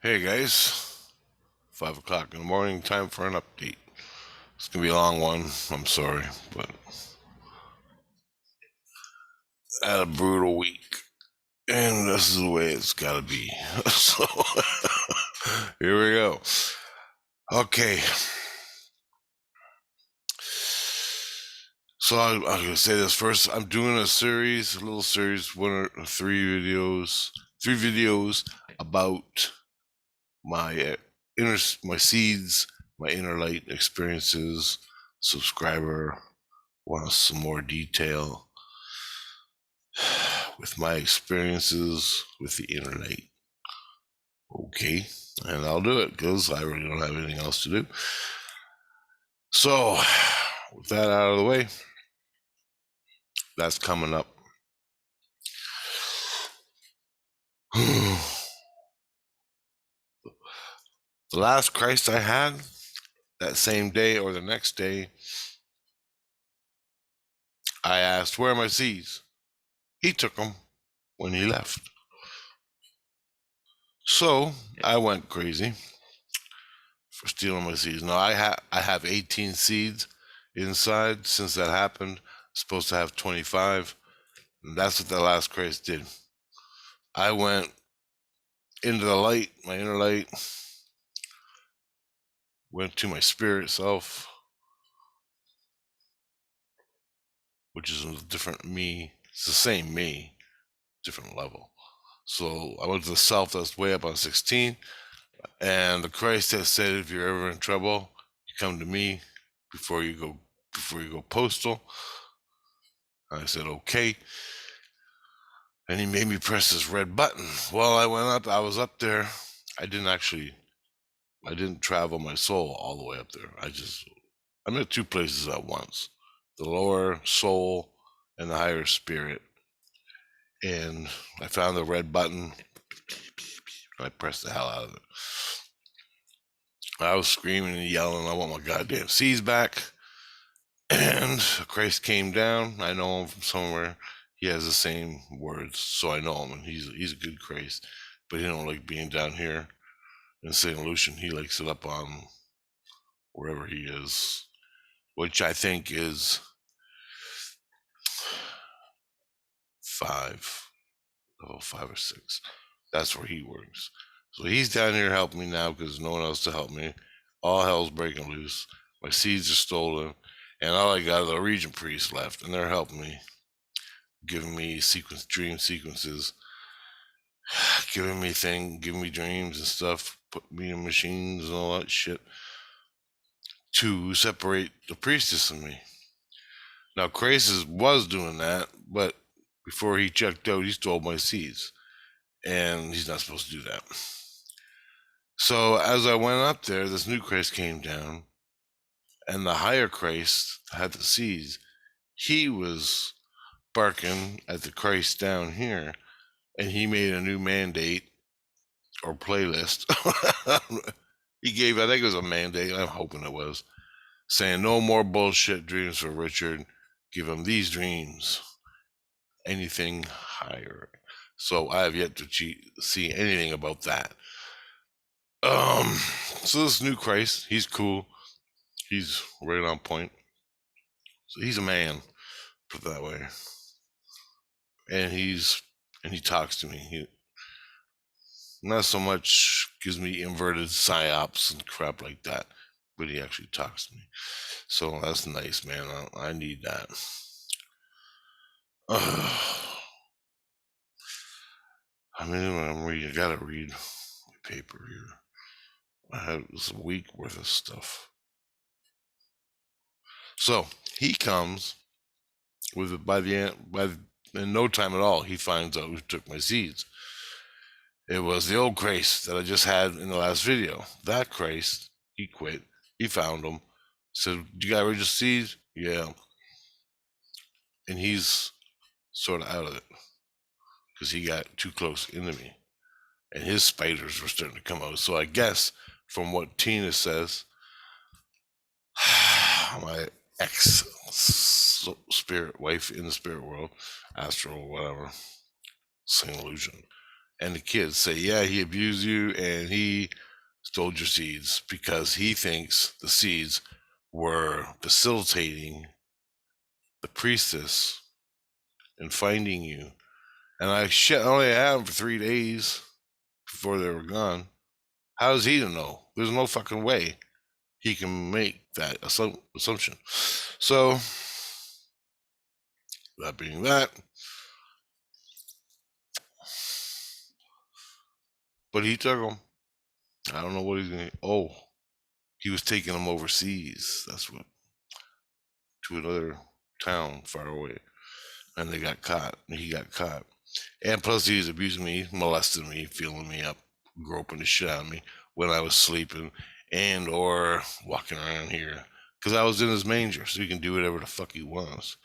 Hey guys, 5 o'clock in the morning, time for an update. It's gonna be a long one, I'm sorry, but I had a brutal week, and this is the way it's gotta be. So, here we go. Okay, so I'm gonna say this first. I'm doing a little series, three videos about my my seeds, my inner light experiences. Subscriber wants some more detail with my experiences with the inner light. Okay, and I'll do it because I really don't have anything else to do. So, with that out of the way, that's coming up. The last Christ I had, that same day or the next day, I asked, "Where are my seeds?" He took them when he left. So I went crazy for stealing my seeds. Now I have 18 seeds inside since that happened. I'm supposed to have 25. And that's what the last Christ did. I went into the light, my inner light, went to my spirit self, which is a different me. It's the same me, different level. So I went to the self that's way up on 16, and the Christ that said, if you're ever in trouble, you come to me before you go postal. I said, okay. And he made me press this red button. Well, I was up there. I didn't travel my soul all the way up there. I'm at two places at once, the lower soul and the higher spirit. And I found the red button. And I pressed the hell out of it. I was screaming and yelling, I want my goddamn C's back. And Christ came down. I know him from somewhere. He has the same words, so I know him, and he's a good Christ. But he don't like being down here in St. Lucian. He likes it up on wherever he is, which I think is level 5 or 6. That's where he works. So he's down here helping me now because no one else to help me. All hell's breaking loose. My seeds are stolen, and all I got are the Regent priests left, and they're helping me, giving me dream sequences, giving me dreams and stuff, put me in machines and all that shit to separate the priestess and me. Now, Crisis was doing that, but before he checked out, he stole my seeds, and he's not supposed to do that. So as I went up there, this new Christ came down, and the higher Christ had the seeds. He was barking at the Christ down here, and he made a new mandate or playlist. He gave, I think it was a mandate, I'm hoping it was, saying no more bullshit dreams for Richard. Give him these dreams. Anything higher. So I have yet to see anything about that. So this new Christ, he's cool. He's right on point. So he's a man, put it that way. And he talks to me. He not so much gives me inverted psyops and crap like that, but he actually talks to me. So that's nice, man. I need that. I mean, I gotta read my paper here. I have this week worth of stuff. So he comes with it in no time at all. He finds out who took my seeds. It was the old Christ that I just had in the last video. That Christ, he quit. He found them. Said, "Do you got rid of seeds?" Yeah. And he's sort of out of it because he got too close into me, and his spiders were starting to come out. So I guess from what Tina says, my ex spirit wife in the spirit world, Astral, whatever, St. Lucian, and the kids say, yeah, he abused you and he stole your seeds because he thinks the seeds were facilitating the priestess in finding you. And I only had them for 3 days before they were gone. How does he know? There's no fucking way he can make that assumption. So, that being that, but he took them. I don't know what he's going to. Oh, he was taking them overseas. That's what. To another town far away. And they got caught. He got caught. And plus, he was abusing me, molesting me, feeling me up, groping the shit out of me when I was sleeping and or walking around here. Because I was in his manger, so he can do whatever the fuck he wants.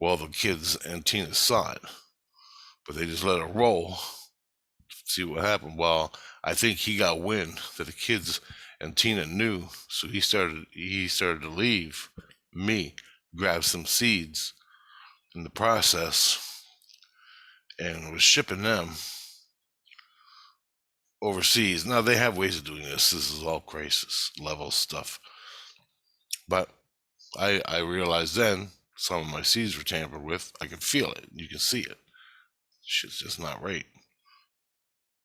Well, the kids and Tina saw it, but they just let it roll to see what happened. Well, I think he got wind that the kids and Tina knew, so he started to leave me, grab some seeds in the process, and was shipping them overseas. Now they have ways of doing this. This is all crisis level stuff. But I realized then some of my seeds were tampered with. I can feel it. You can see it. Shit's just not right.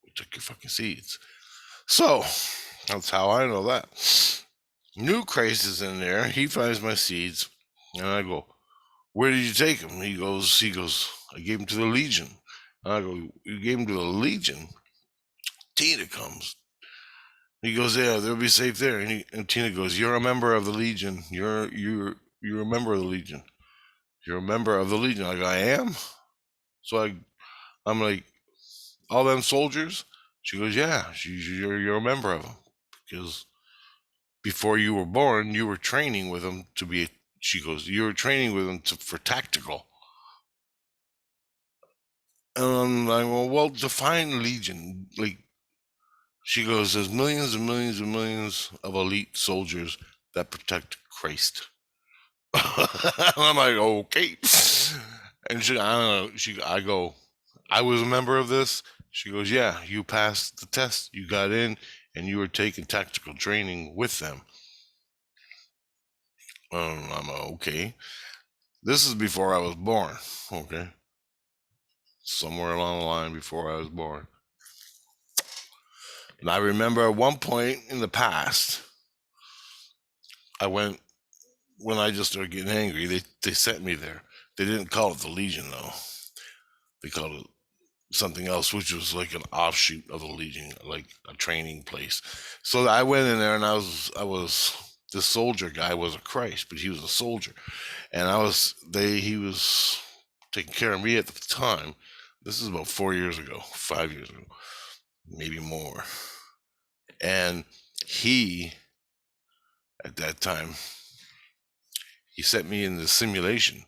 We took your fucking seeds. So that's how I know that. New Christ in there. He finds my seeds, and I go, "Where did you take them?" He goes, "I gave them to the Legion." And I go, "You gave them to the Legion?" Tina comes. He goes, "Yeah, they'll be safe there." And Tina goes, "You're a member of the Legion. You're a member of the Legion. You're a member of the Legion." I go, "I am." So I'm like, "All them soldiers?" She goes, "Yeah, you're a member of them because before you were born, you were training with them to be." She goes, "You were training with them for tactical." And I'm like, well, define Legion. Like, she goes, "There's millions and millions and millions of elite soldiers that protect Christ." I'm like, okay. And I don't know. I go, "I was a member of this." She goes, "Yeah, you passed the test. You got in, and you were taking tactical training with them." I'm like, okay. This is before I was born. Okay, somewhere along the line before I was born. And I remember at one point in the past, I went when I just started getting angry. They sent me there. They didn't call it the Legion though. They called it something else, which was like an offshoot of the Legion, like a training place. So I went in there, and this soldier guy was a Christ, but he was a soldier, and he was taking care of me at the time. This is about 4 years ago, 5 years ago, maybe more. And he, at that time, he set me in the simulation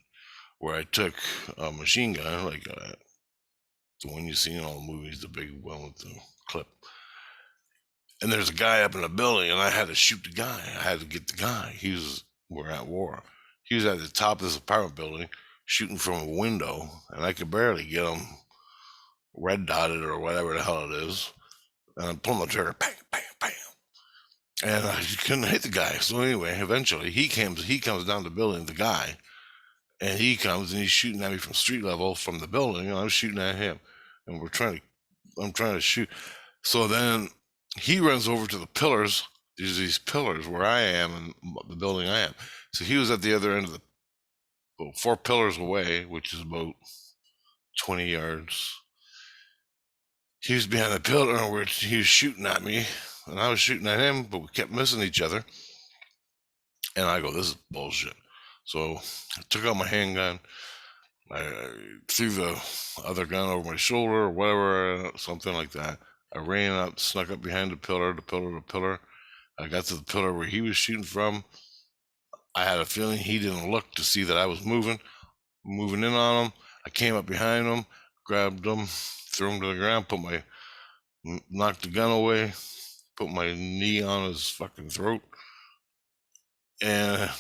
where I took a machine gun, like the one you see in all the movies, the big one with the clip. And there's a guy up in the building, and I had to shoot the guy. I had to get the guy. We're at war. He was at the top of this apartment building, shooting from a window, and I could barely get him red dotted or whatever the hell it is. And I'm pulling the trigger, bang, bang, bang. And I couldn't hit the guy. So anyway, eventually he comes down the building, the guy, and he comes and he's shooting at me from street level from the building, and I'm shooting at him. And I'm trying to shoot. So then he runs over to the pillars. There's these pillars where I am and the building I am. So he was at the other end of the 4 pillars away, which is about 20 yards. He was behind the pillar where he was shooting at me, and I was shooting at him, but we kept missing each other. And I go, "This is bullshit." So I took out my handgun. I threw the other gun over my shoulder or whatever, something like that. I ran up, snuck up behind the pillar. I got to the pillar where he was shooting from. I had a feeling he didn't look to see that I was moving in on him. I came up behind him, grabbed him, threw him to the ground, knocked the gun away, put my knee on his fucking throat, and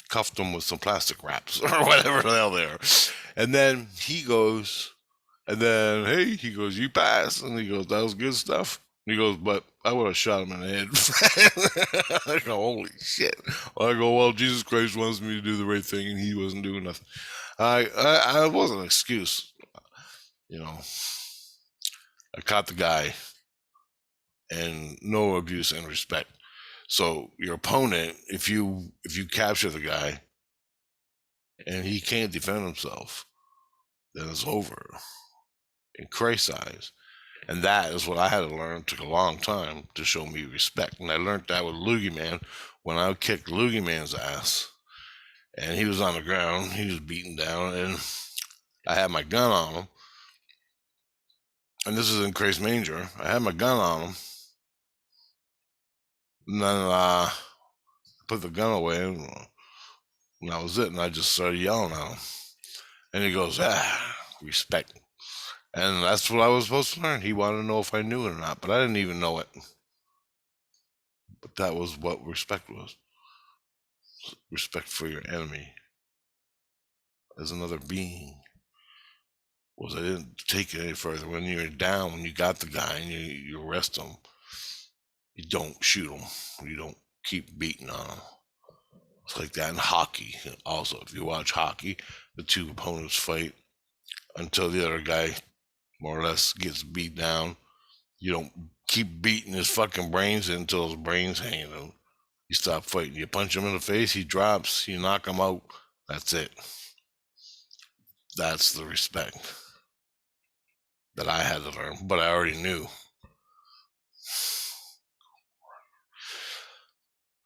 cuffed him with some plastic wraps or whatever the hell they are. And then he goes, And then, hey, he goes, you pass. And he goes, that was good stuff. And he goes, but I would have shot him in the head. I go, holy shit. I go, well, Jesus Christ wants me to do the right thing, and he wasn't doing nothing. I wasn't an excuse. You know, I caught the guy, and no abuse and respect. So your opponent, if you capture the guy and he can't defend himself, then it's over in Christ's eyes. And that is what I had to learn. It took a long time to show me respect. And I learned that with Loogie Man when I kicked Loogie Man's ass. And he was on the ground. He was beaten down. And I had my gun on him. And this is in Christ's manger. I had my gun on him. And then I put the gun away. And that was it. And I just started yelling at him. And he goes, respect. And that's what I was supposed to learn. He wanted to know if I knew it or not, but I didn't even know it. But that was what respect was. Respect for your enemy as another being. Was I didn't take it any further. When you're down, when you got the guy and you arrest him, you don't shoot him. You don't keep beating on him. It's like that in hockey. Also, if you watch hockey, the two opponents fight until the other guy more or less gets beat down. You don't keep beating his fucking brains in until his brains hanging out. You stop fighting. You punch him in the face, he drops. You knock him out. That's it. That's the respect that I had to learn, but I already knew.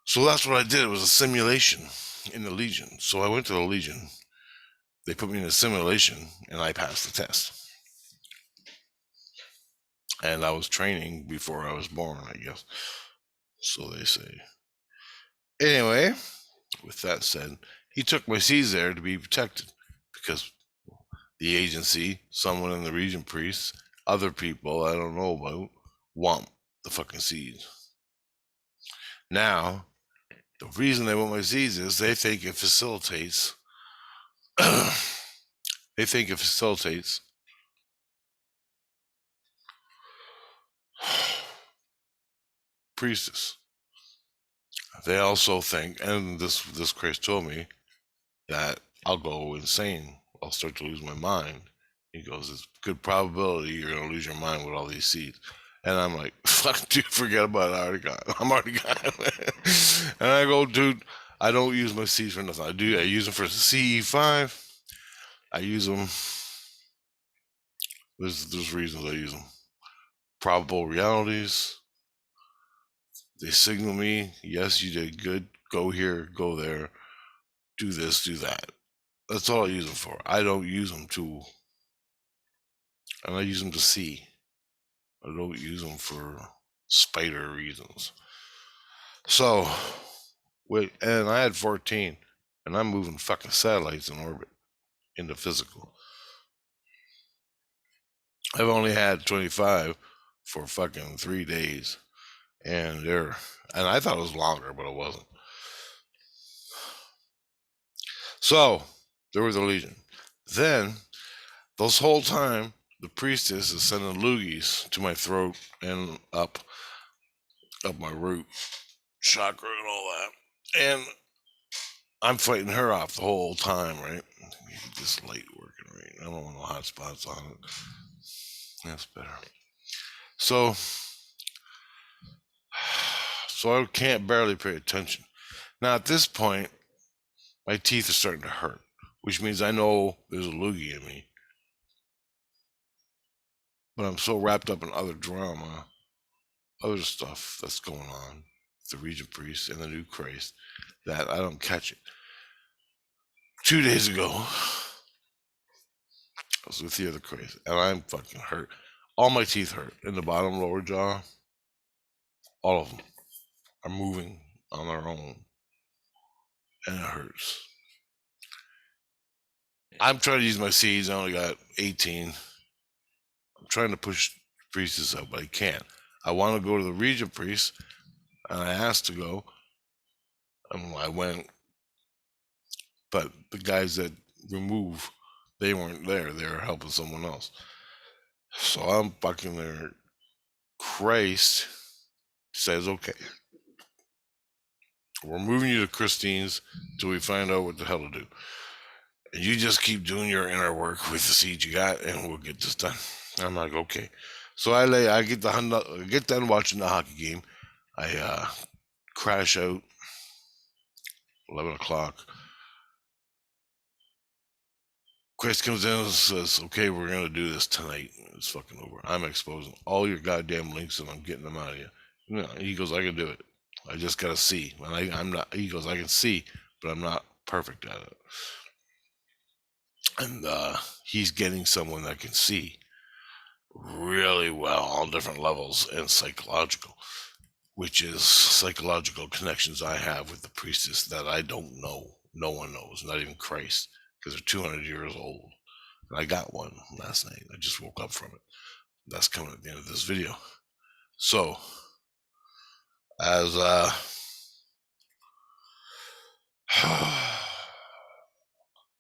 So that's what I did. It was a simulation in the Legion. So I went to the Legion. They put me in a simulation, and I passed the test. And I was training before I was born, I guess. So they say. Anyway, with that said, he took my seeds there to be protected because the agency, someone in the region priests, other people I don't know about, want the fucking seeds. Now, the reason they want my seeds is they think it facilitates Priestess. They also think, and this Christ told me, that I'll go insane. I'll start to lose my mind. He goes, it's a good probability you're going to lose your mind with all these seeds. And I'm like, fuck, dude, forget about it. I'm already got it. And I go, dude, I don't use my seeds for nothing. I use them for CE5. I use them. There's reasons I use them. Probable realities. They signal me, yes, you did good. Go here, go there. Do this, do that. That's all I use them for. I don't use them to, and I use them to see. I don't use them for spider reasons. So, and I had 14, and I'm moving fucking satellites in orbit into physical. I've only had 25 for fucking 3 days, and I thought it was longer, but it wasn't. So, there was a Legion. Then, this whole time, the Priestess is sending loogies to my throat and up my root chakra and all that. And I'm fighting her off the whole time, right? This light working right. I don't want no hot spots on it. That's better. So I can't barely pay attention. Now at this point, my teeth are starting to hurt, which means I know there's a loogie in me. But I'm so wrapped up in other drama, other stuff that's going on, the Regent Priest and the new Christ, that I don't catch it. 2 days ago, I was with the other Christ, and I'm fucking hurt. All my teeth hurt in the bottom lower jaw. All of them are moving on their own, and it hurts. I'm trying to use my seeds. I only got 18. I'm trying to push Priestess up, but I can't. I want to go to the Regent Priest, and I asked to go, and I went, but the guys that remove, they weren't there. They were helping someone else. So I'm fucking there. Christ says, okay, we're moving you to Christine's till we find out what the hell to do. And you just keep doing your inner work with the seeds you got, and we'll get this done. I'm like, okay. So I get done watching the hockey game. I crash out 11 o'clock. Chris comes in and says, okay, we're going to do this tonight. It's fucking over. I'm exposing all your goddamn links and I'm getting them out of you. No, he goes, I can do it. I just got to see. And I'm not, he goes, I can see, but I'm not perfect at it. And he's getting someone that can see really well on different levels and psychological, which is psychological connections I have with the priestess that I don't know. No one knows, not even Christ, because they're 200 years old. And I got one last night. I just woke up from it. That's coming at the end of this video. So, as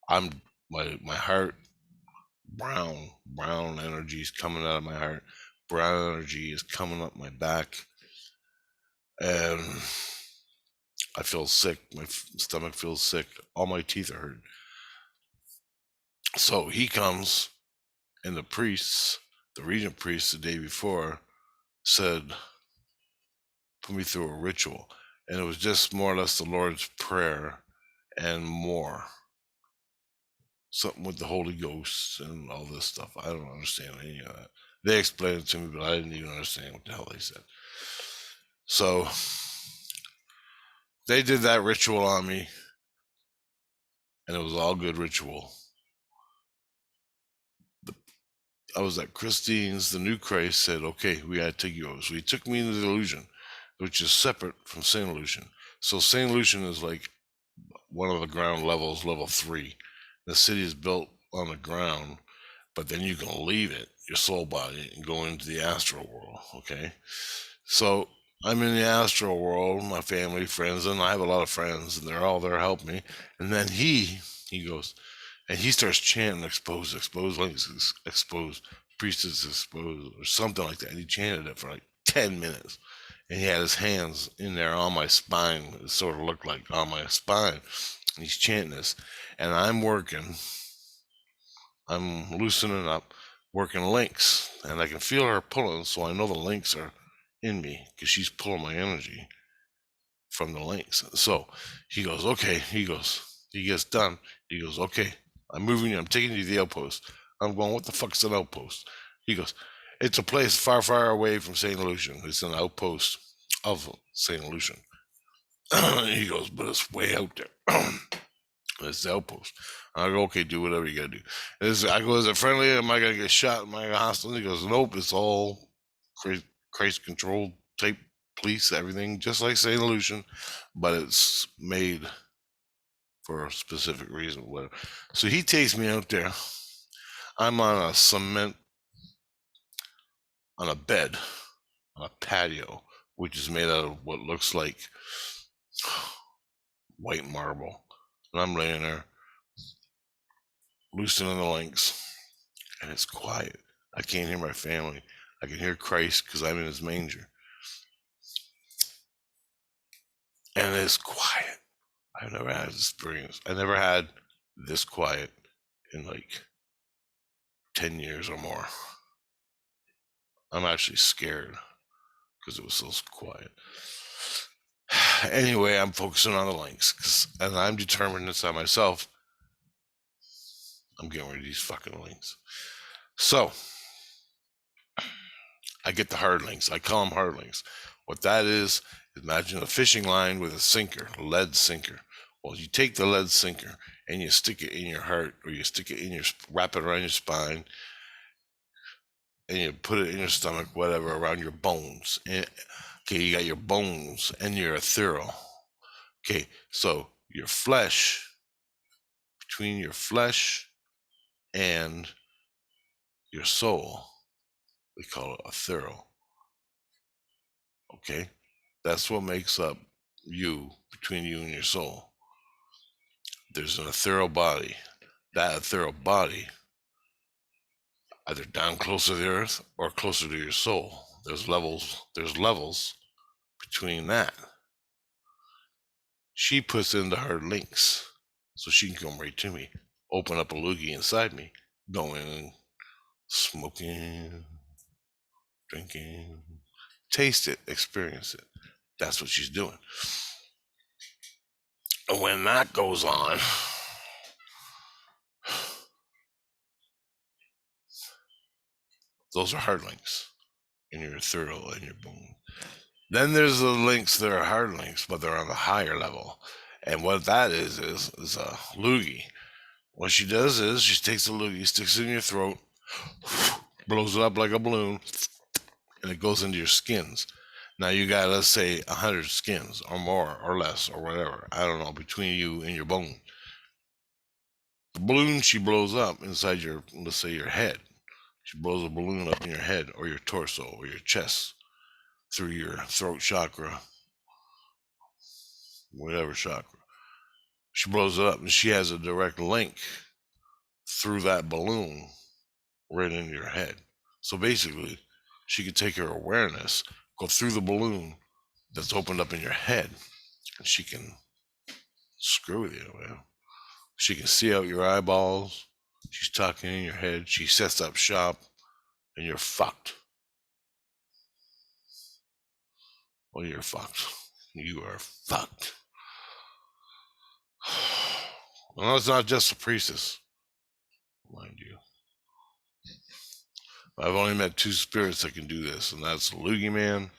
I'm my heart, brown energy is coming out of my heart. Brown energy is coming up my back, and I feel sick. My stomach feels sick. All my teeth are hurting. So he comes, and the regent priest, the day before, said, put me through a ritual. And it was just more or less the Lord's Prayer and more. Something with the Holy Ghost and all this stuff. I don't understand any of that. They explained it to me, but I didn't even understand what the hell they said. So they did that ritual on me, and it was all good ritual. I was at Christine's. The new Christ said, okay, we got to take you over. So he took me into the illusion, which is separate from St. Lucian. So St. Lucian is like one of the ground levels, level 3. The city is built on the ground, but then you can leave it, your soul body, and go into the astral world, okay? So I'm in the astral world, my family, friends, and I have a lot of friends, and they're all there to help me. And then he goes, and he starts chanting, expose, links, expose, priestess, expose, or something like that. And he chanted it for like 10 minutes. And he had his hands in there on my spine. It sort of looked like on my spine. And he's chanting this. And I'm loosening up, working links. And I can feel her pulling, so I know the links are in me because she's pulling my energy from the links. So he goes, okay. He gets done. He goes, okay, I'm moving you. I'm taking you to the outpost. I'm going, what the fuck is an outpost? He goes, it's a place far, far away from St. Lucian. It's an outpost of St. Lucian. He goes, but it's way out there. It's the outpost. I go, okay, do whatever you gotta do. I go, is it friendly? Am I gonna get shot? Am I gonna hostile? He goes, nope, it's all Christ controlled type police, everything just like St. Lucian, but it's made for a specific reason, whatever. So he takes me out there. I'm on a cement, on a bed, on a patio, which is made out of what looks like white marble. And I'm laying there, loosening the links, and it's quiet. I can't hear my family. I can hear Christ because I'm in his manger. And it's quiet. I've never had this experience. I never had this quiet in like 10 years or more. I'm actually scared because it was so quiet. Anyway, I'm focusing on the links and I'm determined inside myself, I'm getting rid of these fucking links. So I get the hard links. I call them hard links. What that is, imagine a fishing line with a sinker, a lead sinker. Well, you take the lead sinker and you stick it in your heart, or you stick it in your, wrap it around your spine, and you put it in your stomach, whatever, around your bones. And, okay, you got your bones and your ethereal. Okay, so your flesh, between your flesh and your soul, we call it ethereal. Okay, that's what makes up you, between you and your soul. There's an ethereal body. That ethereal body, either down closer to the earth or closer to your soul. There's levels between that. She puts into her links so she can come right to me, open up a loogie inside me, going smoking, drinking, taste it, experience it. That's what she's doing. And when that goes on, those are hard links in your ethereal and your bone. Then there's the links that are hard links, but they're on the higher level. And what that is a loogie. What she does is she takes a loogie, sticks it in your throat, blows it up like a balloon, and it goes into your skins. Now you got, let's say, 100 skins or more or less or whatever. I don't know, between you and your bone. The balloon she blows up inside your, let's say, your head. She blows a balloon up in your head or your torso or your chest through your throat chakra, whatever chakra. She blows it up and she has a direct link through that balloon right into your head. So basically, she could take her awareness, go through the balloon that's opened up in your head, and she can screw with you, man. She can see out your eyeballs. She's talking in your head. She sets up shop, and you're fucked. Well, you're fucked. You are fucked. Well, it's not just a priestess, mind you. I've only met two spirits that can do this, and that's the Loogie Man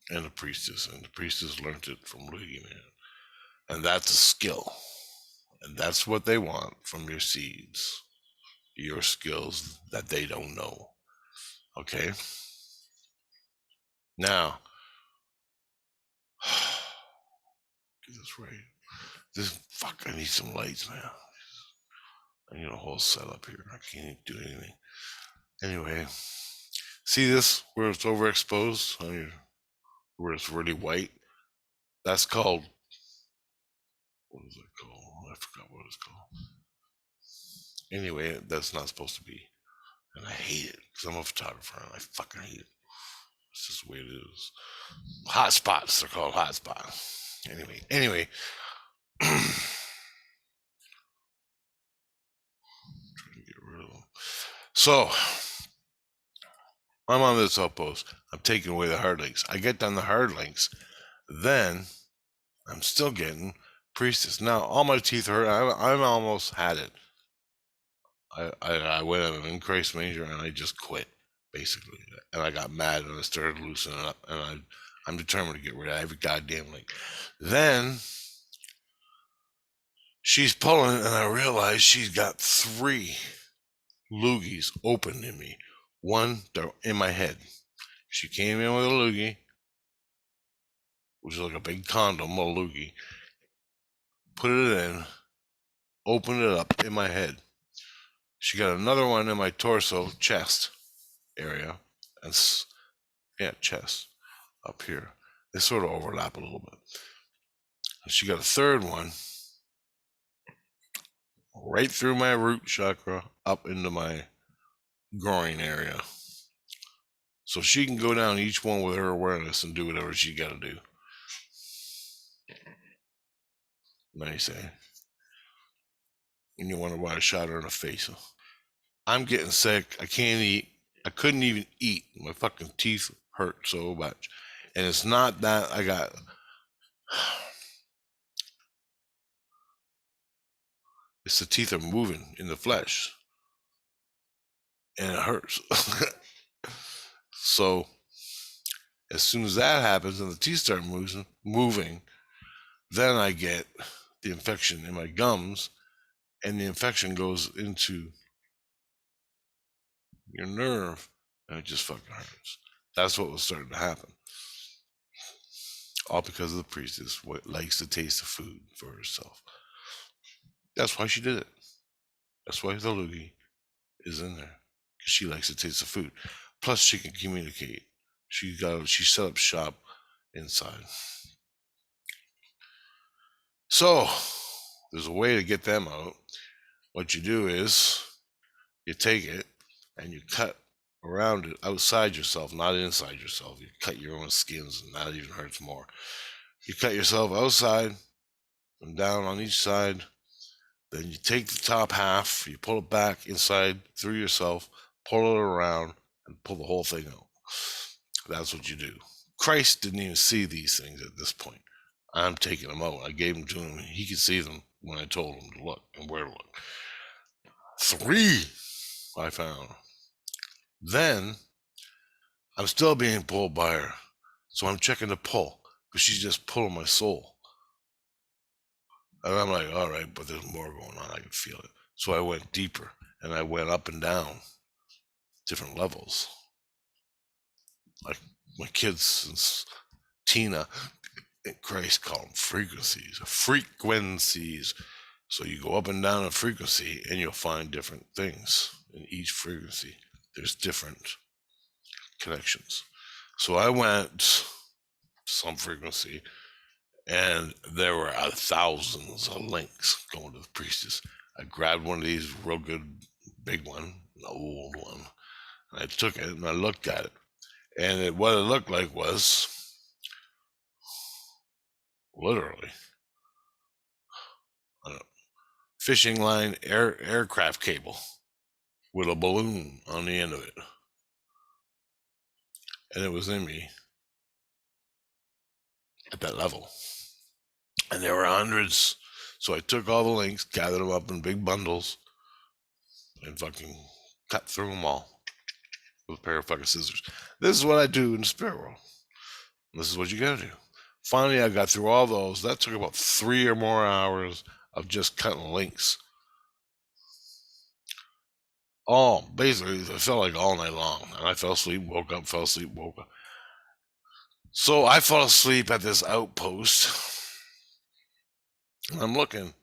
and the Priestess. And the Priestess learned it from Loogie Man. And that's a skill. And that's what they want from your seeds. Your skills that they don't know. Okay? Now, get this right. Fuck, I need some lights, man. I need a whole setup here. I can't do anything. Anyway, see this where it's overexposed? Where it's really white? That's called, what is it called? I forgot what it's called. Anyway, that's not supposed to be. And I hate it because I'm a photographer and I fucking hate it. It's just the way it is. Hot spots, they're called hot spots. Anyway. Trying to get rid of them. So, I'm on this outpost. I'm taking away the hard links. I get down the hard links. Then, I'm still getting Priestess. Now, all my teeth hurt. I've almost had it. I went on an increased major and I just quit, basically. And I got mad and I started loosening up. And I'm determined to get rid of every goddamn link. Then, she's pulling and I realize she's got 3 loogies open in me. One, they're in my head. She came in with a loogie, which is like a big condom, a loogie, put it in, opened it up in my head. She got another one in my torso, chest area, and chest up here. They sort of overlap a little bit. And she got a third one right through my root chakra up into my groin area. So she can go down each one with her awareness and do whatever she got to do. Now you say, and you wonder why I shot her in the face. I'm getting sick. I can't eat. I couldn't even eat. My fucking teeth hurt so much. And it's not that I got... It's the teeth are moving in the flesh. And it hurts. So, as soon as that happens and the teeth start moving, then I get the infection in my gums. And the infection goes into your nerve, and it just fucking hurts. That's what was starting to happen. All because of the priestess, what likes to taste the food for herself. That's why she did it. That's why the loogie is in there, because she likes to taste the food. Plus, she can communicate. She set up shop inside. So, there's a way to get them out. What you do is you take it and you cut around it outside yourself, not inside yourself. You cut your own skins, and that even hurts more. You cut yourself outside and down on each side. Then you take the top half, you pull it back inside through yourself, pull it around, and pull the whole thing out. That's what you do. Christ didn't even see these things at this point. I'm taking them out. I gave them to him. He could see them when I told him to look and where to look. 3 I found. Then I'm still being pulled by her. So I'm checking the pull, but she's just pulling my soul. And I'm like, all right, but there's more going on. I can feel it. So I went deeper and I went up and down different levels. Like my kids since Tina and Christ call them frequencies. Frequencies. So you go up and down a frequency and you'll find different things in each frequency. There's different connections. So I went to some frequency and there were thousands of links going to the priestess. I grabbed one of these real good big one, an old one, and I took it and I looked at it. And what it looked like was literally a fishing line aircraft cable with a balloon on the end of it. And it was in me at that level. And there were hundreds. So I took all the links, gathered them up in big bundles, and fucking cut through them all with a pair of fucking scissors. This is what I do in the spirit world. This is what you gotta do. Finally, I got through all those. That took about 3 or more hours of just cutting links. Basically, it felt like all night long. And I fell asleep, woke up, fell asleep, woke up. So I fell asleep at this outpost. And I'm looking.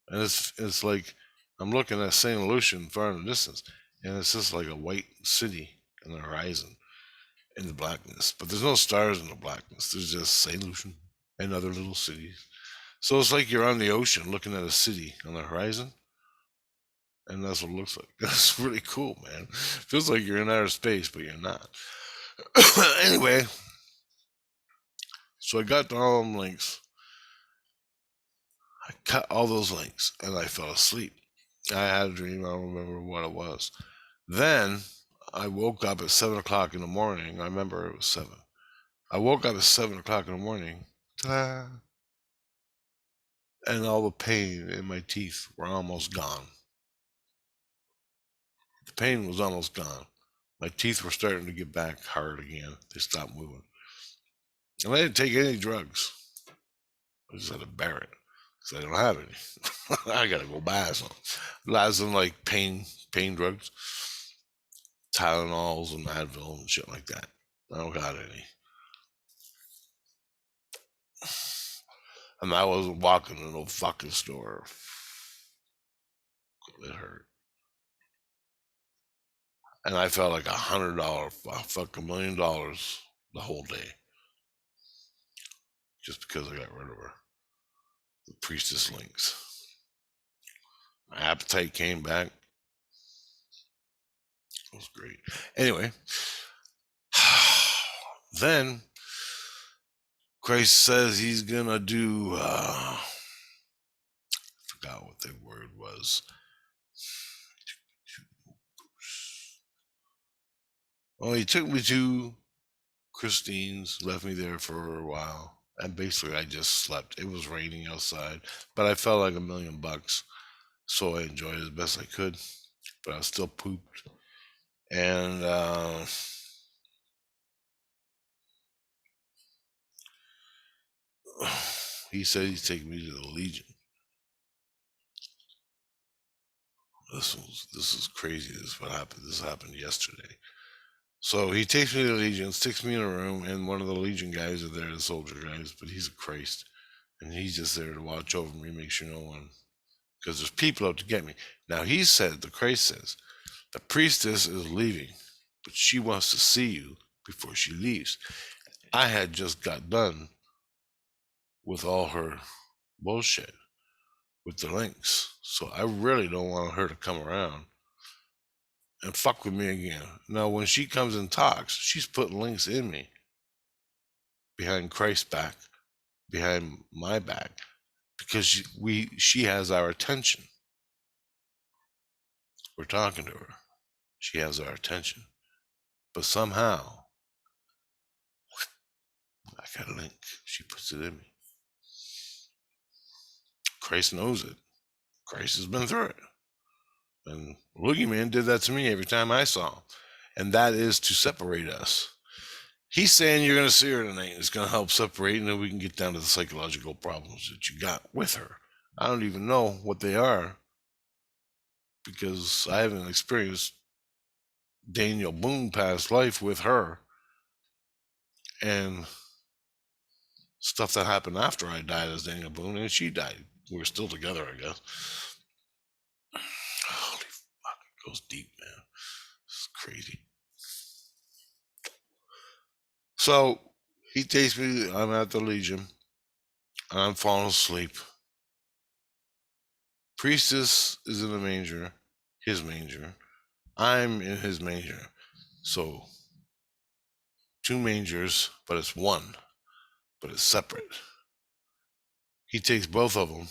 And it's like I'm looking at St. Lucian far in the distance. And it's just like a white city in the horizon in the blackness. But there's no stars in the blackness. There's just St. Lucian and other little cities. So it's like you're on the ocean looking at a city on the horizon. And that's what it looks like. That's really cool, man. Feels like you're in outer space, but you're not. Anyway, so I got to all them links. I cut all those links and I fell asleep. I had a dream. I don't remember what it was. Then I woke up at 7 o'clock in the morning. I remember it was 7. I woke up at 7 o'clock in the morning. Ta-da! And all the pain in my teeth were almost gone. The pain was almost gone. My teeth were starting to get back hard again. They stopped moving. And I didn't take any drugs. I just had to bear it because I don't have any. I gotta go buy some. Some like pain drugs, Tylenols and Advil and shit like that. I don't got any. And I wasn't walking to no fucking store. It hurt. And I felt like $100, fucking $1 million the whole day. Just because I got rid of her. The priestess links. My appetite came back. It was great. Anyway, then Christ says he's gonna do. I forgot what the word was. Well, he took me to Christine's, left me there for a while, and basically I just slept. It was raining outside, but I felt like $1 million, so I enjoyed it as best I could. But I was still pooped, and he said he's taking me to the Legion. This is crazy. This is what happened. This happened yesterday. So he takes me to the Legion, sticks me in a room, and one of the Legion guys are there, the soldier guys, but he's a Christ. And he's just there to watch over me, make sure no one, because there's people out to get me. Now he said, the Christ says, the priestess is leaving, but she wants to see you before she leaves. I had just got done with all her bullshit with the links. So I really don't want her to come around and fuck with me again. Now, when she comes and talks, she's putting links in me behind Christ's back, behind my back, because she has our attention. We're talking to her. She has our attention. But somehow, I got a link. She puts it in me. Christ knows it. Christ has been through it. And Boogeyman did that to me every time I saw him. And that is to separate us. He's saying you're going to see her tonight. It's going to help separate, and then we can get down to the psychological problems that you got with her. I don't even know what they are because I haven't experienced Daniel Boone past life with her and stuff that happened after I died as Daniel Boone and she died. We're still together, I guess. Holy fuck, it goes deep, man. It's crazy. So he takes me, I'm at the Legion, and I'm falling asleep. Priestess is in the manger, his manger. I'm in his manger. So 2 mangers, but it's one, but it's separate. He takes both of them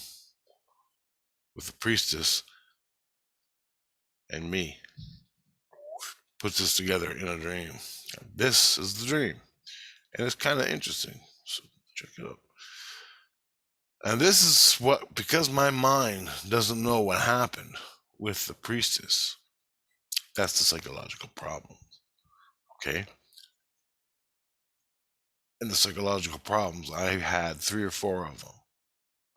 with the priestess and me, puts us together in a dream. This is the dream. And it's kind of interesting. So check it out. And this is what, because my mind doesn't know what happened with the priestess, that's the psychological problem. Okay? And the psychological problems, I had 3 or 4 of them.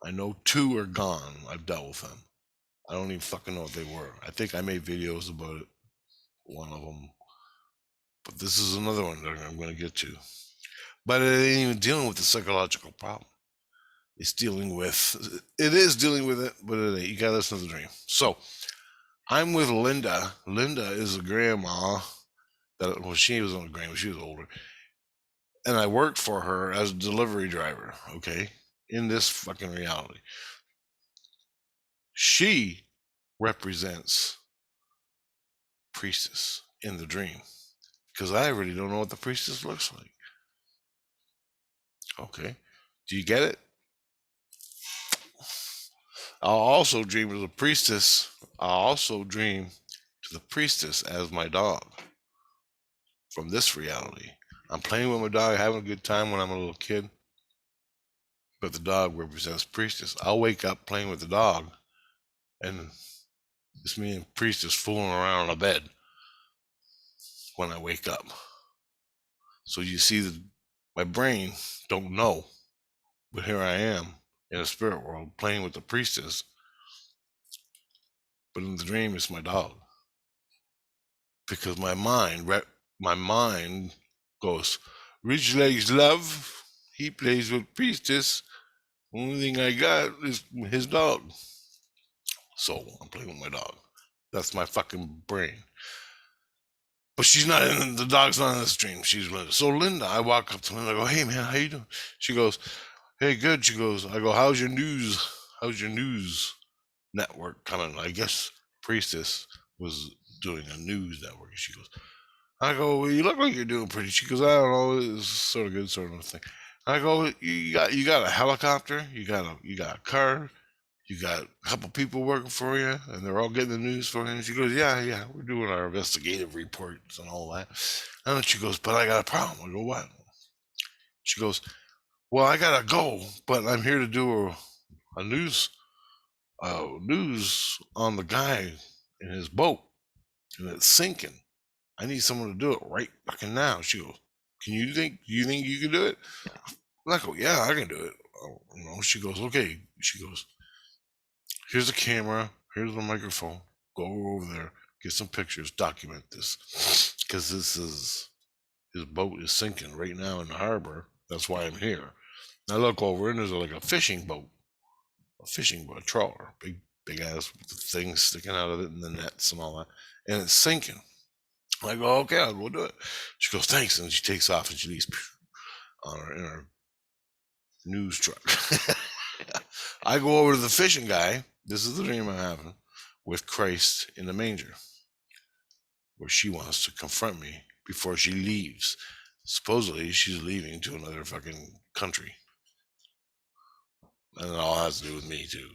I know 2 are gone. I've dealt with them. I don't even fucking know what they were. I think I made videos about it. One of them. But this is another one that I'm going to get to. But it ain't even dealing with the psychological problem. It is dealing with it, but it ain't. You gotta listen to the dream. So I'm with Linda. Linda is a grandma that, well, she was on a grandma, she was older. And I worked for her as a delivery driver, okay, in this fucking reality. She represents Priestess in the dream because I really don't know what the priestess looks like. Okay, do you get it? I'll also dream of the priestess. I'll also dream to the priestess as my dog from this reality. I'm playing with my dog, having a good time when I'm a little kid, but the dog represents priestess. I'll wake up playing with the dog, and it's me and priestess fooling around on a bed when I wake up. So you see that my brain don't know, but here I am in a spirit world playing with the priestess, but in the dream it's my dog. Because my mind goes, Rich likes love, he plays with priestess, only thing I got is his dog. So I'm playing with my dog. That's my fucking brain. But she's not in, the dog's not in this dream. She's Linda. So Linda, I walk up to Linda, I go, hey man, how you doing? She goes, hey, good. She goes, I go, how's your news? How's your news network coming? I guess Priestess was doing a news network. She goes, I go, well, you look like you're doing pretty. She goes, I don't know, it's sort of good, sort of thing. I go, you got a helicopter, you got a car, you got a couple people working for you, and they're all getting the news for you. And she goes, yeah, we're doing our investigative reports and all that. And then she goes, but I got a problem. I go, what? She goes, well, I gotta go, but I'm here to do a news on the guy in his boat, and it's sinking. I need someone to do it right fucking now. She goes, do you think you can do it? And I go, yeah, I can do it. She goes, okay. She goes, here's the camera, here's the microphone. Go over there, get some pictures, document this. Because his boat is sinking right now in the harbor. That's why I'm here. And I look over and there's like a fishing boat, a trawler, big ass with the things sticking out of it and the nets and all that. And it's sinking. I go, okay, I'll go do it. She goes, thanks. And she takes off and she leaves in her news truck. I go over to the fishing guy. This is the dream I'm having with Christ in the manger. where she wants to confront me before she leaves. Supposedly, she's leaving to another fucking country. And it all has to do with me, too.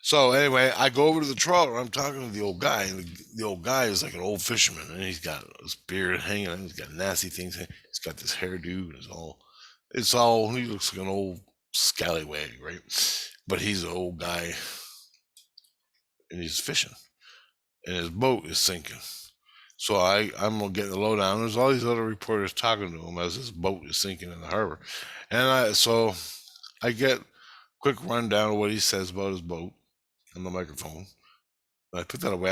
So, anyway, I go over to the trawler. I'm talking to the old guy. And the old guy is like an old fisherman. And he's got his beard hanging out. He's got nasty things. He's got this hairdo. And he looks like an old scallywag, right? But he's an old guy. And he's fishing. And his boat is sinking. So I'm gonna get the lowdown. There's all these other reporters talking to him as his boat is sinking in the harbor, and I get quick rundown of what he says about his boat on the microphone. I put that away.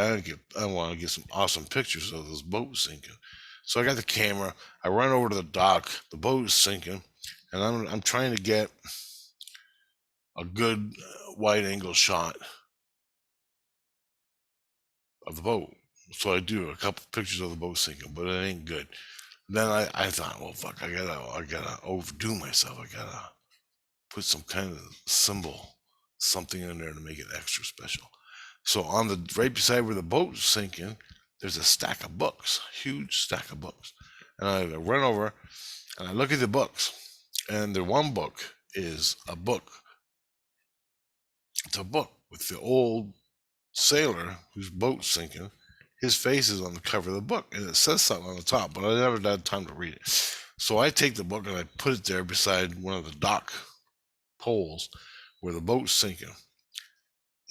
I want to get some awesome pictures of this boat sinking. So I got the camera. I run over to the dock. The boat is sinking, and I'm trying to get a good wide angle shot of the boat. So I do a couple pictures of the boat sinking, but it ain't good. Then I thought, well, fuck, I gotta overdo myself. I gotta put some kind of symbol, something in there to make it extra special. So on the right beside where the boat's sinking, there's a stack of books, huge stack of books. And I run over and I look at the books, and the one book is a book. It's a book with the old sailor whose boat's sinking. His face is on the cover of the book, and it says something on the top, but I never had time to read it. So I take the book and I put it there beside one of the dock poles where the boat's sinking.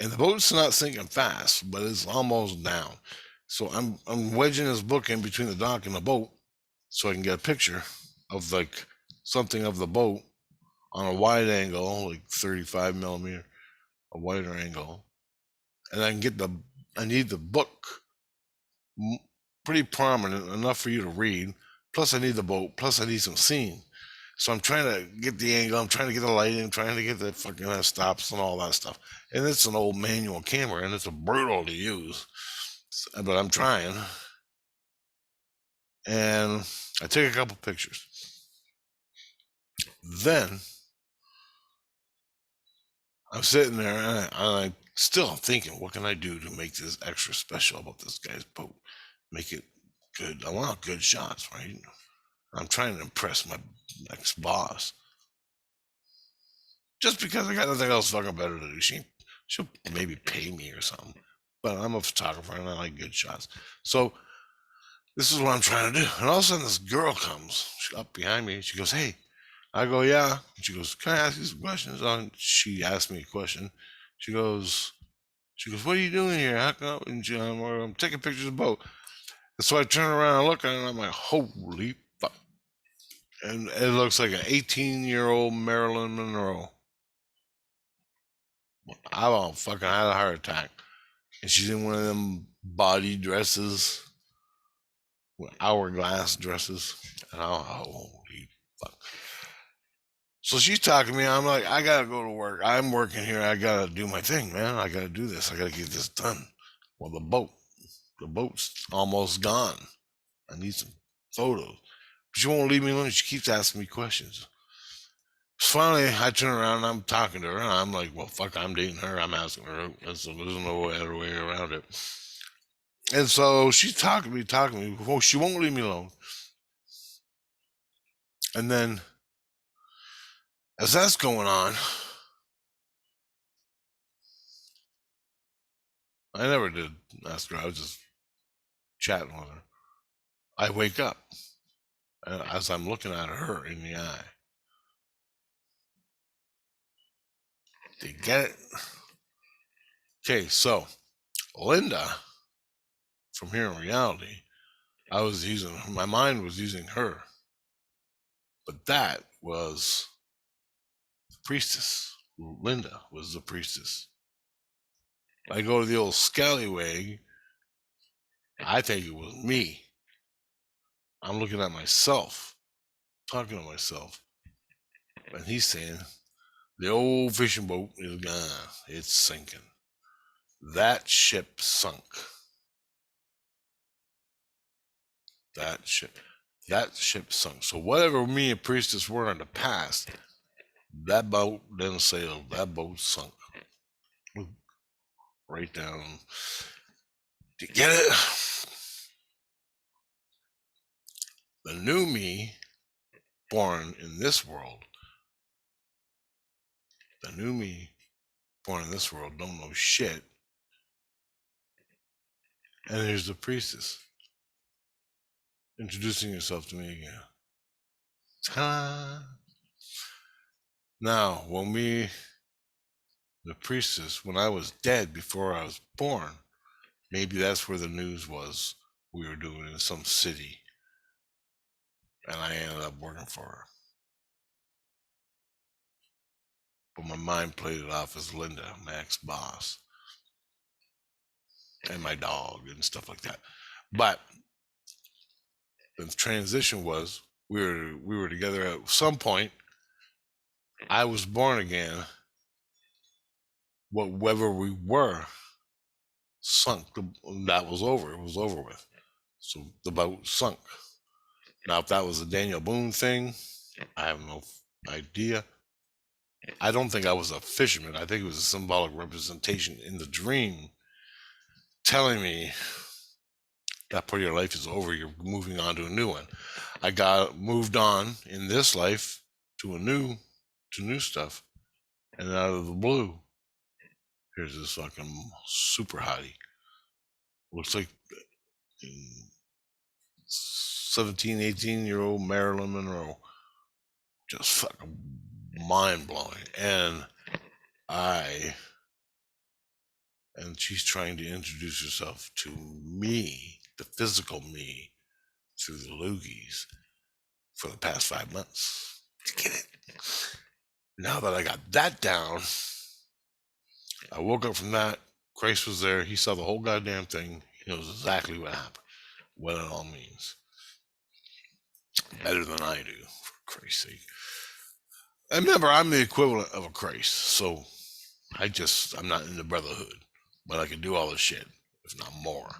And the boat's not sinking fast, but it's almost down. So I'm wedging this book in between the dock and the boat so I can get a picture of like something of the boat on a wide angle, like 35 millimeter, a wider angle. And I need the book pretty prominent enough for you to read. Plus, I need the boat. Plus, I need some scene. So I'm trying to get the angle. I'm trying to get the lighting. I'm trying to get the fucking stops and all that stuff. And it's an old manual camera, and it's a brutal to use. But I'm trying. And I take a couple pictures. Then I'm sitting there, and I'm still thinking, what can I do to make this extra special about this guy's boat? Make it good. I want good shots, right? I'm trying to impress my ex-boss. Just because I got nothing else fucking better to do. She'll maybe pay me or something. But I'm a photographer and I like good shots. So this is what I'm trying to do. And all of a sudden this girl comes up behind me. She goes, hey. I go, yeah. And she goes, can I ask you some questions? She asked me a question. She goes, what are you doing here? How come? And I'm taking pictures of the boat. And so I turn around and look at it, and I'm like, holy fuck. And it looks like an 18-year-old Marilyn Monroe. I about fucking had a heart attack. And she's in one of them body dresses, with hourglass dresses. And holy fuck. So she's talking to me. I'm like, I gotta go to work. I'm working here. I gotta do my thing, man. I gotta do this. I gotta get this done. Well, the boat's almost gone. I need some photos. But she won't leave me alone. She keeps asking me questions. Finally, I turn around and I'm talking to her, and I'm like, well, fuck, I'm dating her. I'm asking her. There's no other way around it. And so she's talking to me. Well, she won't leave me alone. And then, as that's going on, I never did ask her. I was just chatting with her. I wake up as I'm looking at her in the eye. Do you get it? Okay, so Linda, from here in reality, my mind was using her. But that was the priestess. Linda was the priestess. I go to the old scallywag. I think it was me. I'm looking at myself, talking to myself. And he's saying, the old fishing boat is gone. It's sinking. That ship sunk. That ship sunk. So whatever me and Priestess were in the past, that boat didn't sail. That boat sunk. Right down. Do you get it? The new me, born in this world, the new me, born in this world, don't know shit. And here's the priestess introducing herself to me again. Ta-da! Now, the priestess, when I was dead before I was born, maybe that's where the news was we were doing in some city. And I ended up working for her. But my mind played it off as Linda, my ex-boss, and my dog and stuff like that. But the transition was we were together at some point. I was born again. Whatever we were sunk. That was over. It was over with. So the boat sunk. Now, if that was a Daniel Boone thing, I have no idea. I don't think I was a fisherman. I think it was a symbolic representation in the dream telling me that part of your life is over. You're moving on to a new one. I moved on in this life to new stuff. And out of the blue, here's this fucking super hottie. Looks like 17, 18-year-old Marilyn Monroe. Just fucking mind-blowing. And she's trying to introduce herself to me, the physical me, through the loogies for the past 5 months. Get it? Now that I got that down, I woke up from that. Christ was there. He saw the whole goddamn thing. He knows exactly what happened, what it all means. Better than I do, for Christ's sake. And remember, I'm the equivalent of a Christ, so I'm not in the brotherhood, but I can do all this shit, if not more.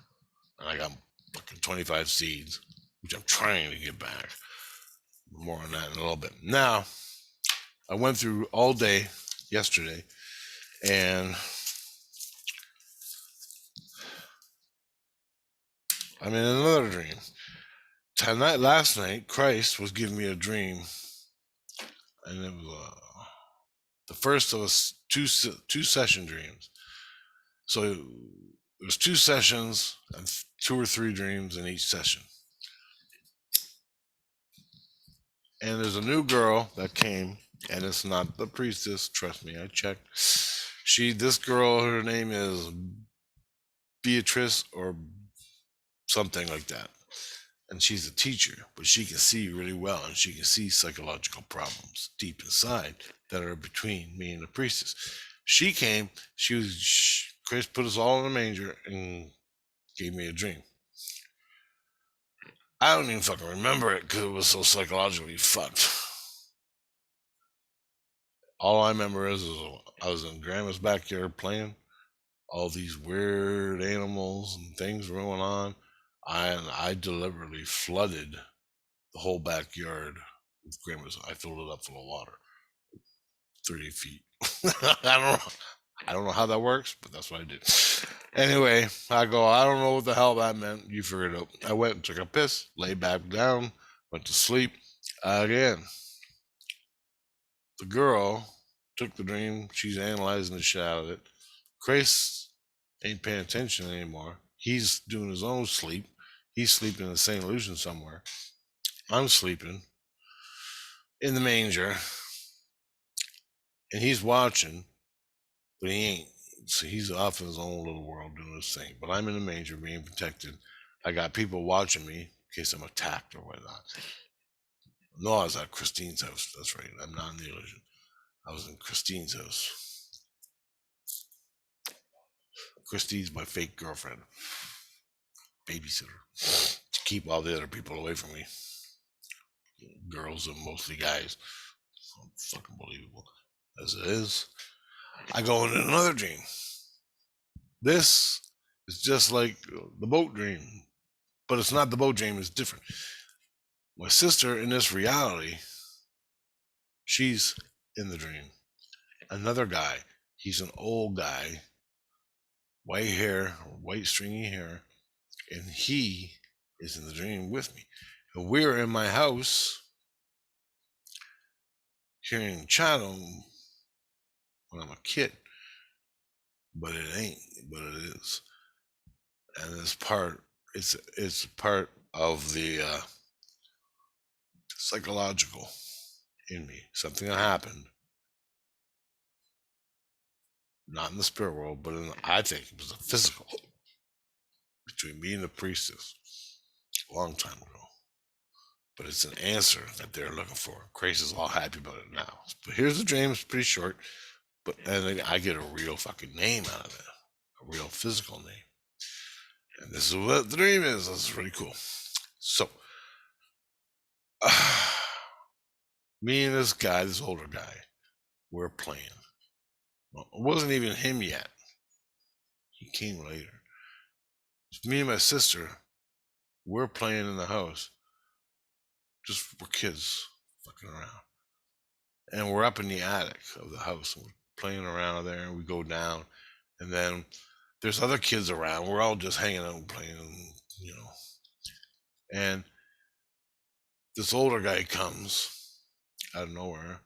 And I got fucking 25 seeds, which I'm trying to get back. More on that in a little bit. Now, I went through all day yesterday, and I'm in another dream. Last night, Christ was giving me a dream, and it was the first of us two session dreams. So there was 2 sessions and 2 or 3 dreams in each session. And there's a new girl that came, and it's not the priestess. Trust me, I checked. This girl, her name is Beatrice or something like that. And she's a teacher, but she can see really well, and she can see psychological problems deep inside that are between me and the priestess. She came, Chris put us all in a manger and gave me a dream. I don't even fucking remember it because it was so psychologically fucked. All I remember is I was in Grandma's backyard playing. All these weird animals and things were going on. I deliberately flooded the whole backyard with Grandma's. I filled it up full of water, 30 feet. I don't know how that works, but that's what I did. Anyway, I don't know what the hell that meant. You figure it out. I went and took a piss, lay back down, went to sleep again. The girl took the dream. She's analyzing the shit out of it. Chris ain't paying attention anymore. He's doing his own sleep. He's sleeping in St. Lucian somewhere. I'm sleeping in the manger. And he's watching, but he ain't. So he's off in his own little world doing his thing. But I'm in the manger being protected. I got people watching me in case I'm attacked or whatnot. No, I was at Christine's house. That's right. I'm not in the illusion. I was in Christine's house. Christine's my fake girlfriend. Babysitter. To keep all the other people away from me. Girls and mostly guys. Fucking believable. As it is. I go into another dream. This is just like the boat dream. But it's not the boat dream. It's different. My sister in this reality, she's in the dream. Another guy. He's an old guy. White hair, white stringy hair. And he is in the dream with me. And we were in my house here in Chatham when I'm a kid, but it ain't, but it is. And it's part of the psychological in me. Something that happened, not in the spirit world, but I think it was a physical between me and the priestess a long time ago. But it's an answer that they're looking for. Grace is all happy about it now. But here's the dream. It's pretty short, but and then I get a real fucking name out of it, a real physical name. And this is what the dream is. This is really cool. So, me and this guy, this older guy, we're playing. Well, it wasn't even him yet. He came later. It's me and my sister, we're playing in the house. Just we're kids fucking around. And we're up in the attic of the house. And we're playing around there and we go down. And then there's other kids around. We're all just hanging out and playing, you know. And this older guy comes out of nowhere.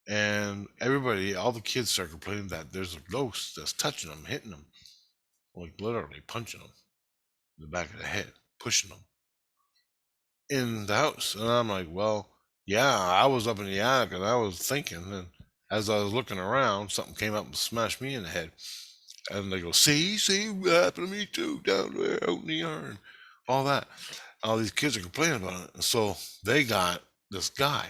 And everybody, all the kids start complaining that there's a ghost that's touching them, hitting them, like literally punching them in the back of the head, pushing them in the house. And I'm like, well, yeah, I was up in the attic and I was thinking. And as I was looking around, something came up and smashed me in the head. And they go, see what happened to me too, down there out in the yard, all that. All these kids are complaining about it. And so they got this guy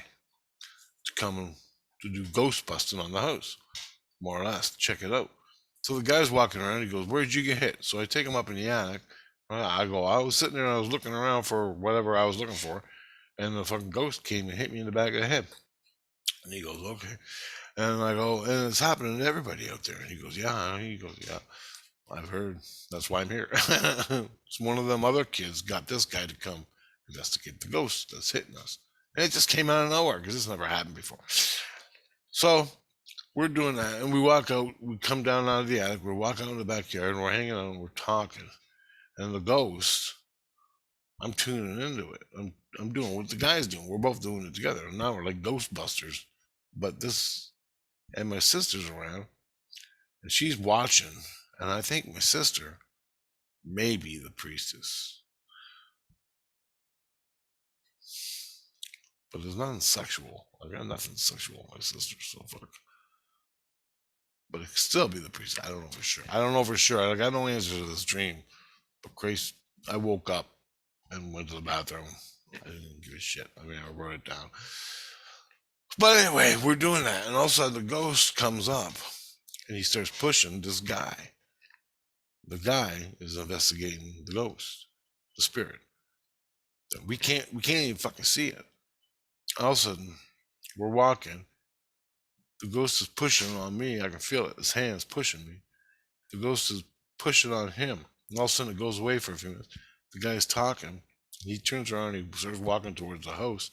to come to do ghost busting on the house, more or less, check it out. So the guy's walking around. He goes, where'd you get hit? So I take him up in the attic. I was sitting there and I was looking around for whatever I was looking for. And the fucking ghost came and hit me in the back of the head. And he goes, okay. And I go, and it's happening to everybody out there. And he goes, yeah. He goes, yeah, I've heard. That's why I'm here. It's one of them other kids got this guy to come investigate the ghost that's hitting us. And it just came out of nowhere because this never happened before. So we're doing that. And we walk out. We come down out of the attic. We walk out in the backyard and we're hanging out and we're talking. And the ghost, I'm tuning into it. I'm doing what the guy's doing. We're both doing it together. And now we're like Ghostbusters. But this, and my sister's around. And she's watching. And I think my sister may be the priestess. But there's nothing sexual. I got nothing sexual with my sister, so fuck. But it could still be the priest. I don't know for sure. I got no answer to this dream. But Grace, I woke up and went to the bathroom. I didn't give a shit. I mean, I wrote it down. But anyway, we're doing that. And all of a sudden, the ghost comes up and he starts pushing this guy. The guy is investigating the ghost, the spirit. We can't even fucking see it. All of a sudden, we're walking. The ghost is pushing on me. I can feel it. His hand's pushing me. The ghost is pushing on him. And all of a sudden, it goes away for a few minutes. The guy's talking. He turns around. He starts walking towards the house.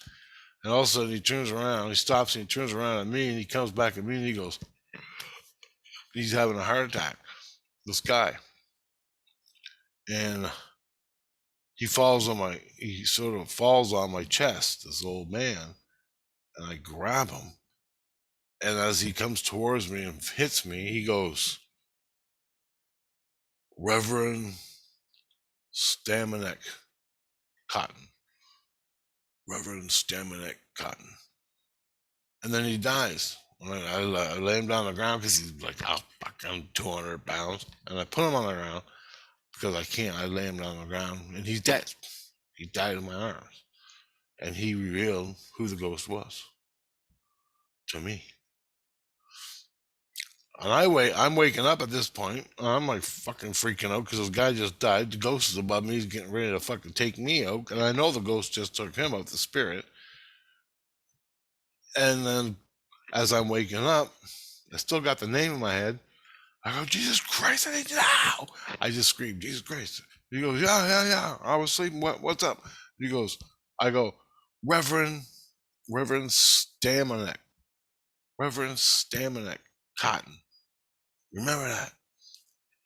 And all of a sudden, he turns around. He stops and he turns around at me. And he comes back at me and he goes, he's having a heart attack. This guy. And he sort of falls on my chest, this old man. And I grab him. And as he comes towards me and hits me, he goes, Reverend Stamonek Cotton. Reverend Stamonek Cotton. And then he dies. And I lay him down on the ground because he's like, oh, fuck, I'm 200 pounds. And I put him on the ground because I can't. I lay him down on the ground and he's dead. He died in my arms. And he revealed who the ghost was to me. And I'm waking up at this point. I'm like fucking freaking out because this guy just died. The ghost is above me. He's getting ready to fucking take me out. And I know the ghost just took him out, the spirit. And then as I'm waking up, I still got the name in my head. I go, Jesus Christ, I need you now. I just screamed, Jesus Christ. He goes, yeah. I was sleeping. What's up? He goes, I go, Reverend Stamonek. Reverend Stamonek Cotton. Remember that?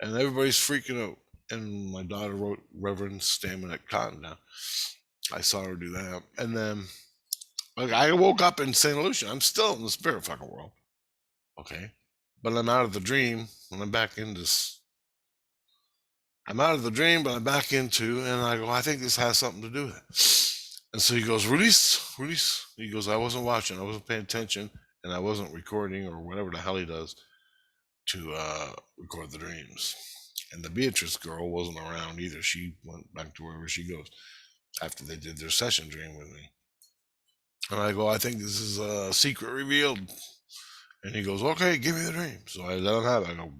And everybody's freaking out. And my daughter wrote Reverend Stamonek Cotton down. I saw her do that. And then like I woke up in St. Lucia. I'm still in the spirit fucking world. Okay. But I'm out of the dream and I'm back in this. I'm out of the dream, but I'm back into, and I go, I think this has something to do with it. And so he goes, release, release. He goes, I wasn't watching, I wasn't paying attention, and I wasn't recording or whatever the hell he does to record the dreams. And the Beatrice girl wasn't around either. She went back to wherever she goes after they did their session dream with me. And I go, I think this is a secret revealed. And he goes, okay, give me the dream. So I let him have it. I go,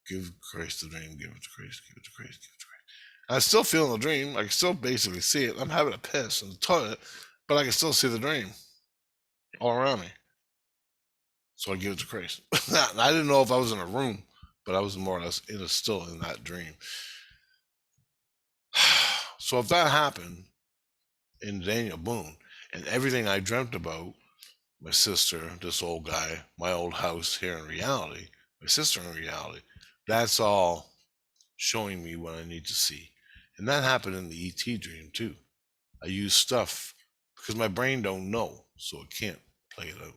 give Christ the dream, give it to Christ, give it to Christ, give it to Christ. I still feel the dream. I can still basically see it. I'm having a piss in the toilet, but I can still see the dream all around me. So I give it to Christ. I didn't know if I was in a room, but I was more or less still in that dream. So if that happened in Daniel Boone and everything I dreamt about, my sister, this old guy, my old house here in reality, my sister in reality, that's all showing me what I need to see. And that happened in the ET dream too. I use stuff because my brain don't know, so it can't play it out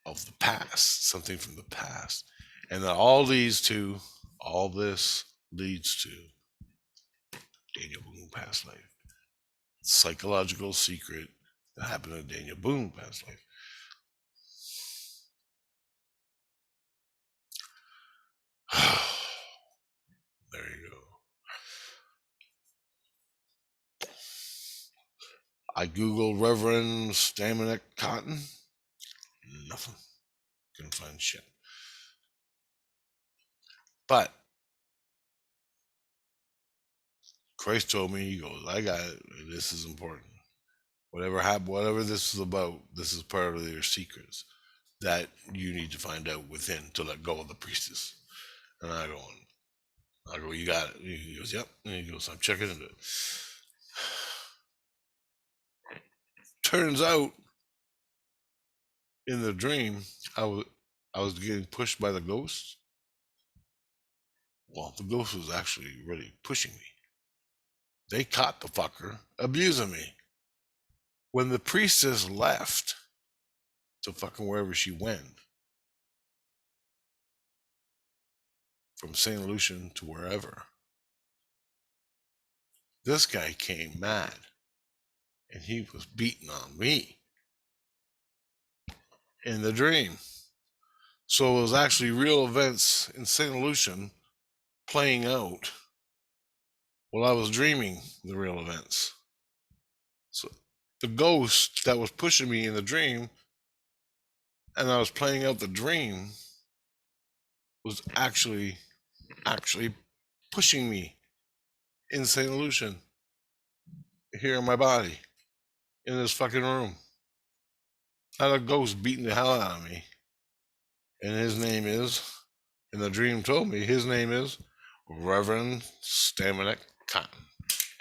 of the past, something from the past. And that all leads to, all this leads to Daniel Boone past life. Psychological secret that happened in Daniel Boone past life. There you go. I Googled Reverend Stamonek Cotton. Nothing. Couldn't find shit. But Christ told me, he goes, I got it. This is important. Whatever happened, whatever this is about, this is part of your secrets that you need to find out within to let go of the priestess. And I go, you got it. He goes, yep. And he goes, I'm checking into it. Turns out, in the dream, I was getting pushed by the ghost. Well, the ghost was actually really pushing me. They caught the fucker abusing me. When the priestess left to fucking wherever she went, from St. Lucian to wherever, this guy came mad and he was beating on me in the dream. So it was actually real events in St. Lucian playing out while I was dreaming the real events. So the ghost that was pushing me in the dream and I was playing out the dream was actually pushing me in St. Lucian here in my body in this fucking room. I had a ghost beating the hell out of me. And his name is, and the dream told me, his name is Reverend Stamonek Cotton.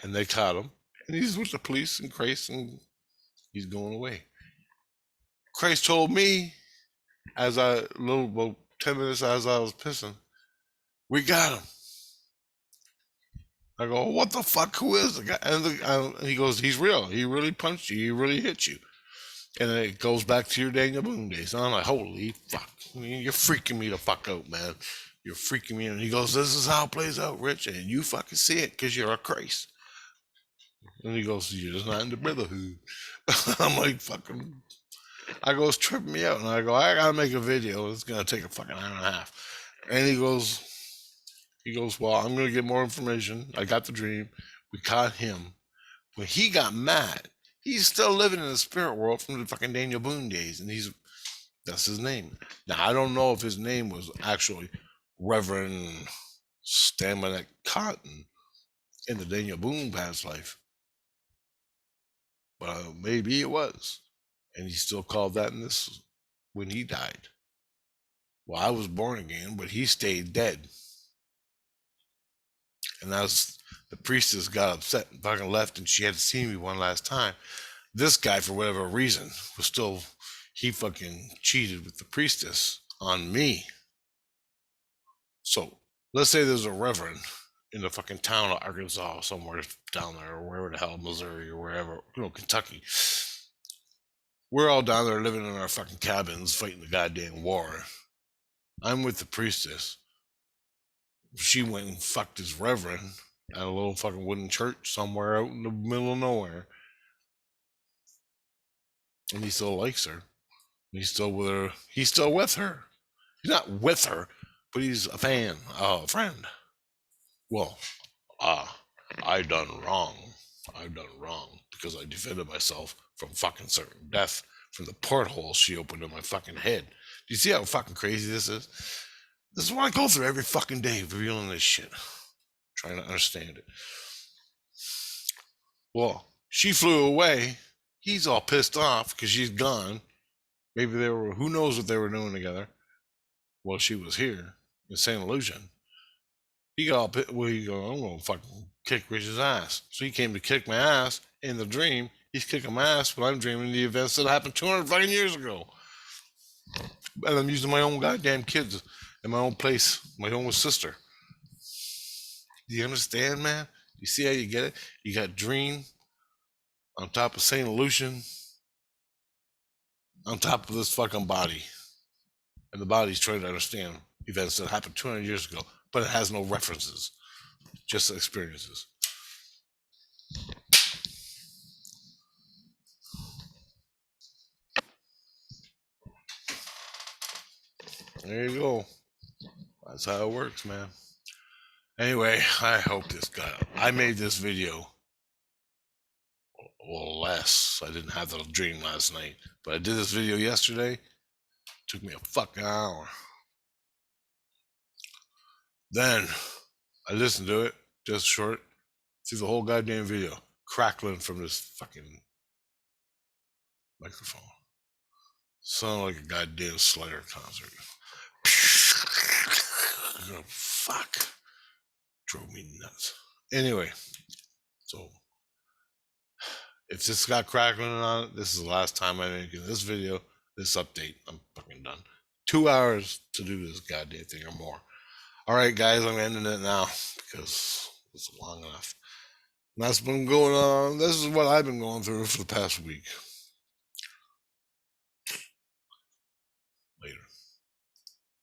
And they caught him. And he's with the police and Christ and he's going away. Christ told me, as I, about 10 minutes as I was pissing, we got him. I go, what the fuck? Who is the guy? And he goes, he's real. He really punched you. He really hit you. And then it goes back to your Daniel Boone days. And I'm like, holy fuck. I mean, you're freaking me the fuck out, man. You're freaking me out. And he goes, this is how it plays out, Rich. And you fucking see it because you're a Christ. And he goes, you're just not in the brotherhood. I'm like, fucking. I go, it's tripping me out. And I go, I gotta make a video. It's gonna take a fucking hour and a half. And he goes, well, I'm gonna get more information. I got the dream. We caught him. When he got mad, he's still living in the spirit world from the fucking Daniel Boone days, and that's his name. Now I don't know if his name was actually Reverend Stamonek Cotton in the Daniel Boone past life, but maybe it was, and he still called that in this when he died. Well, I was born again, but he stayed dead, and as the priestess got upset and fucking left, and she had to see me one last time. This guy, for whatever reason, was still, he fucking cheated with the priestess on me. So let's say there's a reverend in the fucking town of Arkansas, somewhere down there, or wherever the hell, Missouri or wherever, Kentucky. We're all down there living in our fucking cabins, fighting the goddamn war. I'm with the priestess. She went and fucked his reverend at a little fucking wooden church somewhere out in the middle of nowhere. And he still likes her. He's still with her. He's still with her. He's not with her, but he's a fan, a friend. Well, I done wrong. I've done wrong because I defended myself from fucking certain death from the porthole she opened in my fucking head. Do you see how fucking crazy this is? This is what I go through every fucking day, revealing this shit. Trying to understand it. Well, she flew away. He's all pissed off because she's gone. Maybe they were, who knows what they were doing together. Well, she was here in St. Lucian. He got all pissed. Well, he go, I'm going to fucking kick Rich's ass. So he came to kick my ass in the dream. He's kicking my ass, but I'm dreaming the events that happened 200 fucking years ago. And I'm using my own goddamn kids in my own place, my own sister. Do you understand, man? You see how you get it? You got Dream on top of St. Lucian on top of this fucking body. And the body's trying to understand events that happened 200 years ago, but it has no references, just experiences. There you go. That's how it works, man. Anyway, I hope this got up. I made this video. Well, less. I didn't have the dream last night, but I did this video yesterday. It took me a fucking hour. Then I listened to it, just short, through the whole goddamn video, crackling from this fucking microphone. Sounded like a goddamn Slayer concert. Oh, fuck. Drove me nuts. Anyway, so if this got crackling on it, this is the last time I make this video, this update. I'm fucking done. 2 hours to do this goddamn thing or more. All right, guys, I'm ending it now because it's long enough. And that's been going on. This is what I've been going through for the past week.